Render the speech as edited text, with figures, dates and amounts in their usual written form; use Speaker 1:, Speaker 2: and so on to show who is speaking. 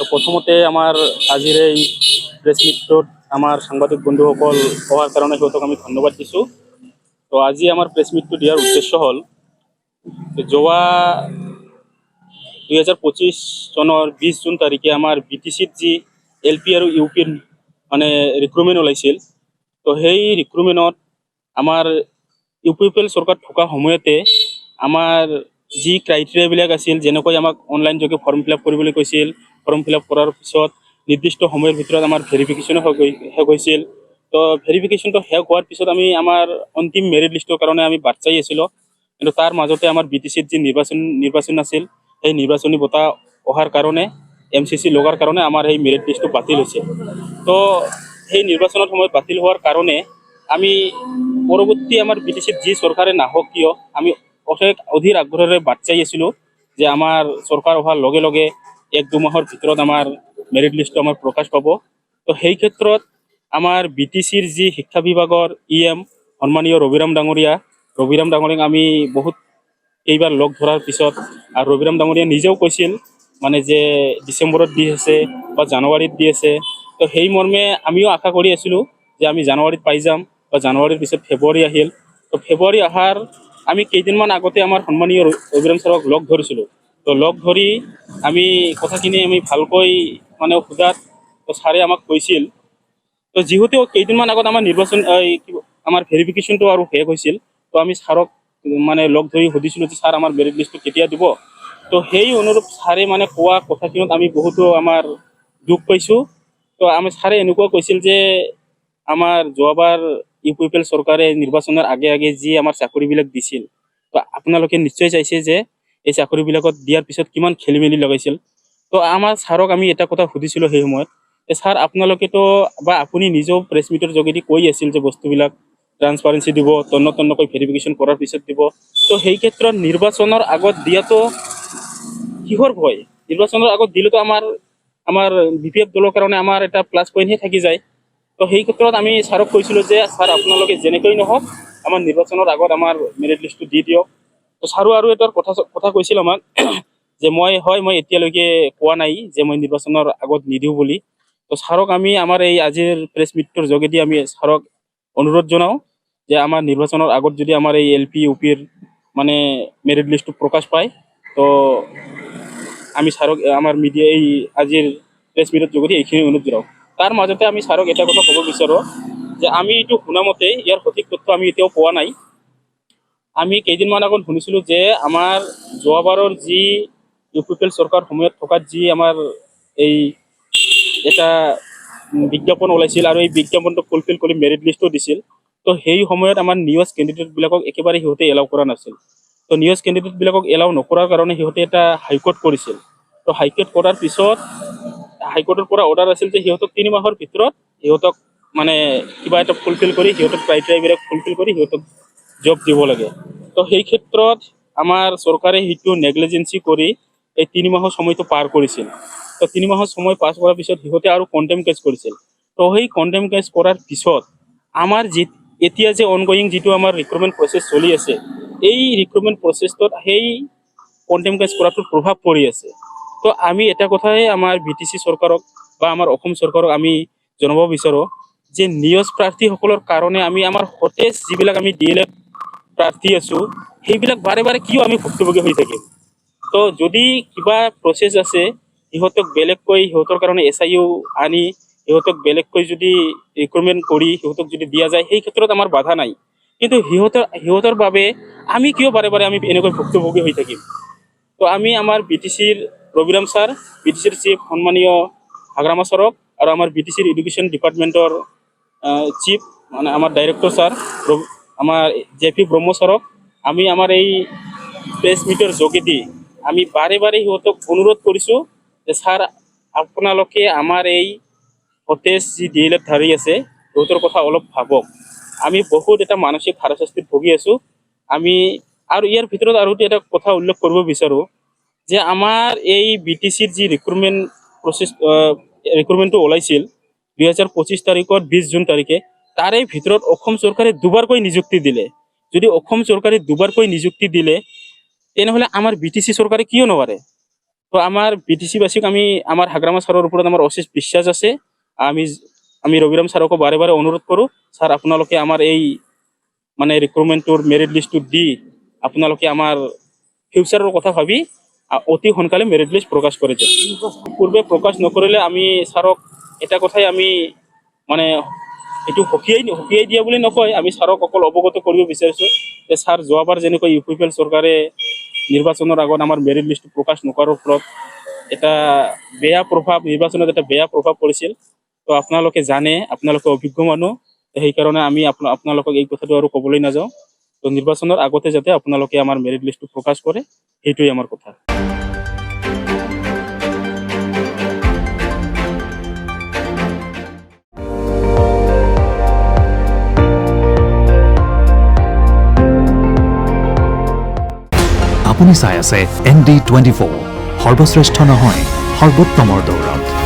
Speaker 1: তো প্ৰথমতে আমাৰ আজিৰ এই প্ৰেছ মিটটোত আমাৰ সাংবাদিক বন্ধুসকল হোৱাৰ কাৰণে সিহঁতক আমি ধন্যবাদ দিছোঁ। তো আজি আমাৰ প্ৰেছ মিটটো দিয়াৰ উদ্দেশ্য হ'ল যোৱা 2025 চনৰ 20 জুন তাৰিখে আমাৰ BTCত যি LP আৰু UPৰ মানে ৰিক্ৰুটমেণ্ট ওলাইছিল। তো সেই ৰিক্ৰুটমেণ্টত আমাৰ UPPL চৰকাৰ থকা সময়তে আমাৰ যি ক্ৰাইটেৰিয়াবিলাক আছিল, যেনেকৈ আমাক অনলাইন যোগে ফৰ্ম ফিল আপ কৰিবলৈ কৈছিল। ফৰ্ম ফিল আপ কৰাৰ পিছত নিৰ্দিষ্ট সময়ৰ ভিতৰত আমাৰ ভেৰিফিকেশ্যনো শেষ হৈছিল। তো ভেৰিফিকেশ্যনটো শেষ হোৱাৰ পিছত আমি আমাৰ অন্তিম মেৰিট লিষ্টৰ কাৰণে আমি বাট চাই আছিলোঁ। কিন্তু তাৰ মাজতে আমাৰ BTCত যি নিৰ্বাচন আছিল, সেই নিৰ্বাচনী বঁটা অহাৰ কাৰণে MCC লগাৰ কাৰণে আমাৰ সেই মেৰিট লিষ্টটো বাতিল হৈছে। তো সেই নিৰ্বাচনৰ সময়ত বাতিল হোৱাৰ কাৰণে আমি পৰৱৰ্তী আমাৰ BTCত যি চৰকাৰে নাহক কিয় আমি অধীৰ আগ্ৰহেৰে বাট চাই আছিলোঁ যে আমাৰ চৰকাৰ অহাৰ লগে লগে 1-2 মাহৰ ভিতৰত আমাৰ মেৰিট লিষ্টটো আমাৰ প্ৰকাশ পাব। তো সেই ক্ষেত্ৰত আমাৰ BTCৰ যি শিক্ষা বিভাগৰ EM সন্মানীয় ৰবিৰাম ডাঙৰীয়াক আমি বহুত এইবাৰ লগ ধৰাৰ পিছত আৰু ৰবিৰাম ডাঙৰীয়া নিজেও কৈছিল মানে যে ডিচেম্বৰত দি আছে বা জানুৱাৰীত দি আছে। তো সেই মৰ্মে আমিও আশা কৰি আছিলোঁ যে আমি জানুৱাৰীত পাই যাম বা জানুৱাৰীৰ পিছত ফেব্ৰুৱাৰী আহিল। তো ফেব্ৰুৱাৰী অহাৰ আমি কেইদিনমান আগতে আমাৰ সন্মানীয় ৰবিৰাম ছাৰক লগ ধৰিছিলোঁ। তো লগ ধৰি আমি কথাখিনি আমি ভালকৈ মানে সোধাত ছাৰে আমাক কৈছিল। তো যিহেতু কেইদিনমান আগত আমাৰ আমাৰ ভেৰিফিকেশ্যনটো আৰু শেষ হৈছিল, তো আমি ছাৰক মানে লগ ধৰি সুধিছিলোঁ যে ছাৰ আমাৰ মেৰিট লিষ্টটো কেতিয়া দিব। তো সেই অনুৰূপ ছাৰে মানে কোৱা কথাখিনিত আমি বহুতো আমাৰ দুখ পাইছোঁ। তো আমি ছাৰে এনেকুৱা কৈছিল যে আমাৰ যোৱাবাৰ UPPL চৰকাৰে নিৰ্বাচনৰ আগে আগে যি আমাৰ চাকৰিবিলাক দিছিল, তো আপোনালোকে নিশ্চয় চাইছে যে এই চাকৰিবিলাকত দিয়াৰ পিছত কিমান খেলি মেলি লগাইছিল। তো আমাৰ ছাৰক আমি এটা কথা সুধিছিলোঁ সেই সময়ত যে ছাৰ আপোনালোকেতো বা আপুনি নিজেও প্ৰেছ মিটৰ যোগেদি কৈ আছিল যে বস্তুবিলাক ট্ৰান্সপাৰেঞ্চি দিব, তন্নকৈ ভেৰিফিকেশ্যন কৰাৰ পিছত দিব। তো সেই ক্ষেত্ৰত নিৰ্বাচনৰ আগত দিয়াটো কিহৰ ভয়? নিৰ্বাচনৰ আগত দিলেতো আমাৰ BPF দলৰ কাৰণে আমাৰ এটা প্লাছ পইণ্টহে থাকি যায়। তো সেই ক্ষেত্ৰত আমি ছাৰক কৈছিলোঁ যে ছাৰ আপোনালোকে যেনেকৈ নহওক আমাৰ নিৰ্বাচনৰ আগত আমাৰ মেৰিট লিষ্টটো দি দিয়ক। তো ছাৰো আৰু এটা কথা কৈছিল আমাক যে মই এতিয়ালৈকে কোৱা নাই যে মই নিৰ্বাচনৰ আগত নিদিওঁ বুলি। তো ছাৰক আমি আমাৰ এই আজিৰ প্ৰেছ মিটটোৰ যোগেদি আমি ছাৰক অনুৰোধ জনাওঁ যে আমাৰ নিৰ্বাচনৰ আগত যদি আমাৰ এই LP UPৰ মানে মেৰিট লিষ্টটো প্ৰকাশ পায়, তো আমি ছাৰক আমাৰ এই আজিৰ প্ৰেছ মিটৰ যোগেদি এইখিনি অনুৰোধ জনাওঁ। তাৰ মাজতে আমি ছাৰক এটা কথা ক'ব বিচাৰোঁ যে আমি এইটো শুনামতে ইয়াৰ সঠিক তথ্য আমি এতিয়াও পোৱা নাই। আমি কেইদিনমান আগত শুনিছিলোঁ যে আমাৰ যোৱাবাৰৰ যি UPPL চৰকাৰ সময়ত থকাত যি আমাৰ এই এটা বিজ্ঞাপন ওলাইছিল আৰু এই বিজ্ঞাপনটো ফুলফিল কৰি মেৰিট লিষ্টটো দিছিল। তো সেই সময়ত আমাৰ নিউজ কেণ্ডিডেটবিলাকক একেবাৰে সিহঁতে এলাউ কৰা নাছিল। তো নিউজ কেণ্ডিডেটবিলাকক এলাউ নকৰাৰ কাৰণে সিহঁতে এটা হাইকোৰ্ট কৰিছিল। তো হাইকোৰ্ট কৰাৰ পিছত হাইকোৰ্টৰ পৰা অৰ্ডাৰ আছিল যে সিহঁতক 3 মাহৰ ভিতৰত সিহঁতক মানে কিবা এটা ফুলফিল কৰি সিহঁতক ক্ৰাইটেৰিয়াবিলাক ফুলফিল কৰি সিহঁতক জব দিব লাগে। তো সেই ক্ষেত্ৰত আমাৰ চৰকাৰে সেইটো নেগলিজেঞ্চি কৰি এই 3 মাহৰ সময়টো পাৰ কৰিছিল। তো 3 মাহৰ সময় পাছ কৰাৰ পিছত সিহঁতে আৰু কণ্টেম কেছ কৰিছিল। তো সেই কণ্টেম কেছ কৰাৰ পিছত আমাৰ এতিয়া যে অনগয়িং যিটো আমাৰ ৰিক্ৰুটমেণ্ট প্ৰচেছ চলি আছে, এই ৰিক্ৰুটমেণ্ট প্ৰচেছটোত সেই কণ্টেম কেছ কৰাটোৰ প্ৰভাৱ পৰি আছে। তো আমি এটা কথাই আমাৰ BTC চৰকাৰক বা আমাৰ অসম চৰকাৰক আমি জনাব বিচাৰোঁ যে নিউজ প্ৰাৰ্থীসকলৰ কাৰণে আমি আমাৰ সতেজ যিবিলাক আমি DLED প্ৰাৰ্থী আছোঁ, সেইবিলাক বাৰে বাৰে কিয় আমি ভুক্তভোগী হৈ থাকিম? তো যদি কিবা প্ৰচেছ আছে, সিহঁতক বেলেগকৈ সিহঁতৰ কাৰণে SIU আনি সিহঁতক বেলেগকৈ যদি ৰিক্ৰুটমেণ্ট কৰি সিহঁতক যদি দিয়া যায়, সেই ক্ষেত্ৰত আমাৰ বাধা নাই। কিন্তু সিহঁতৰ বাবে আমি কিয় বাৰে বাৰে আমি এনেকৈ ভুক্তভোগী হৈ থাকিম? তো আমি আমাৰ BTCৰ ৰবিৰাম ছাৰ, BTCৰ চিফ সন্মানীয় হাগ্ৰামা ছাৰক আৰু আমাৰ BTCৰ এডুকেশ্যন ডিপাৰ্টমেণ্টৰ চিফ মানে আমাৰ ডাইৰেক্টৰ ছাৰ আমাৰ JP ব্ৰহ্ম ছাৰক আমি আমাৰ এই প্ৰেছ মিটৰ যোগেদি আমি বাৰে বাৰে সিহঁতক অনুৰোধ কৰিছোঁ যে ছাৰ আপোনালোকে আমাৰ এই সতেজ যি DLED ধাৰী আছে সিহঁতৰ কথা অলপ ভাবক। আমি বহুত এটা মানসিক হাৰাশাস্তিত ভুগি আছোঁ। আমি আৰু ইয়াৰ ভিতৰত আৰু এটা কথা উল্লেখ কৰিব বিচাৰোঁ যে আমাৰ এই BTCৰ যি ৰিক্ৰুটমেণ্টটো ওলাইছিল 2025 তাৰিখত 20 জুন তাৰিখে, তাৰে ভিতৰত অসম চৰকাৰে দুবাৰকৈ নিযুক্তি দিলে। যদি অসম চৰকাৰে দুবাৰকৈ নিযুক্তি দিলে তেনেহ'লে আমাৰ BTC চৰকাৰে কিয় নোৱাৰে? তো আমাৰ BTC-বাসীক আমাৰ হাগ্ৰামা ছাৰৰ ওপৰত আমাৰ অশেষ বিশ্বাস আছে। আমি ৰবিৰাম ছাৰকো বাৰে বাৰে অনুৰোধ কৰোঁ, ছাৰ আপোনালোকে আমাৰ এই মানে ৰিক্ৰুটমেণ্টটোৰ মেৰিট লিষ্টটো দি আপোনালোকে আমাৰ ফিউচাৰৰ কথা ভাবি অতি সোনকালে মেৰিট লিষ্ট প্ৰকাশ কৰি দিয়ক। পূৰ্বে প্ৰকাশ নকৰিলে আমি ছাৰক এটা কথাই আমি মানে এইটো সকীয়াই দিয়া বুলি নকয়, আমি ছাৰক অকল অৱগত কৰিব বিচাৰিছোঁ যে ছাৰ যোৱাবাৰ যেনেকৈ UPPL চৰকাৰে নিৰ্বাচনৰ আগত আমাৰ মেৰিট লিষ্টটো প্ৰকাশ নকৰাৰ ফলত এটা বেয়া প্ৰভাৱ নিৰ্বাচনত এটা বেয়া প্ৰভাৱ পৰিছিল। তো আপোনালোকে জানে, আপোনালোকে অভিজ্ঞ মানুহ, সেইকাৰণে আমি আপোনালোকক এই কথাটো আৰু ক'বলৈ নাযাওঁ। তো নিৰ্বাচনৰ আগতে যাতে আপোনালোকে আমাৰ মেৰিট লিষ্টটো প্ৰকাশ কৰে, সেইটোৱে আমাৰ কথা।
Speaker 2: আপুনি চাই আছে ND24, সৰ্বশ্ৰেষ্ঠ নহয় সৰ্বোত্তমৰ দৌৰত।